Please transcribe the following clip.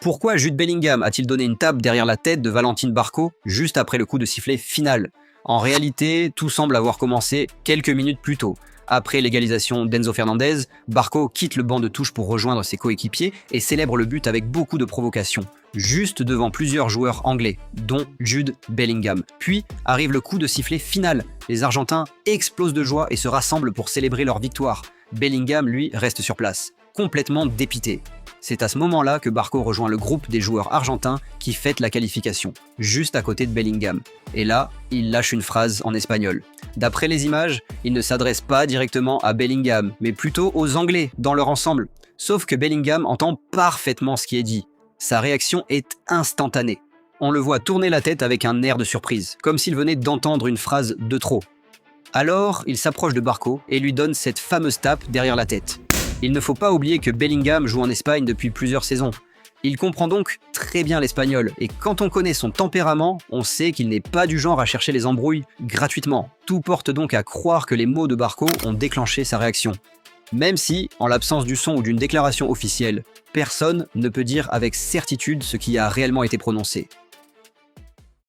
Pourquoi Jude Bellingham a-t-il donné une tape derrière la tête de Valentin Barco juste après le coup de sifflet final? En réalité, tout semble avoir commencé quelques minutes plus tôt. Après l'égalisation d'Enzo Fernandez, Barco quitte le banc de touche pour rejoindre ses coéquipiers et célèbre le but avec beaucoup de provocation, juste devant plusieurs joueurs anglais, dont Jude Bellingham. Puis arrive le coup de sifflet final. Les Argentins explosent de joie et se rassemblent pour célébrer leur victoire. Bellingham, lui, reste sur place, complètement dépité. C'est à ce moment-là que Barco rejoint le groupe des joueurs argentins qui fêtent la qualification, juste à côté de Bellingham. Et là, il lâche une phrase en espagnol. D'après les images, il ne s'adresse pas directement à Bellingham, mais plutôt aux Anglais, dans leur ensemble. Sauf que Bellingham entend parfaitement ce qui est dit. Sa réaction est instantanée. On le voit tourner la tête avec un air de surprise, comme s'il venait d'entendre une phrase de trop. Alors, il s'approche de Barco et lui donne cette fameuse tape derrière la tête. Il ne faut pas oublier que Bellingham joue en Espagne depuis plusieurs saisons. Il comprend donc très bien l'espagnol, et quand on connaît son tempérament, on sait qu'il n'est pas du genre à chercher les embrouilles gratuitement. Tout porte donc à croire que les mots de Barco ont déclenché sa réaction. Même si, en l'absence du son ou d'une déclaration officielle, personne ne peut dire avec certitude ce qui a réellement été prononcé.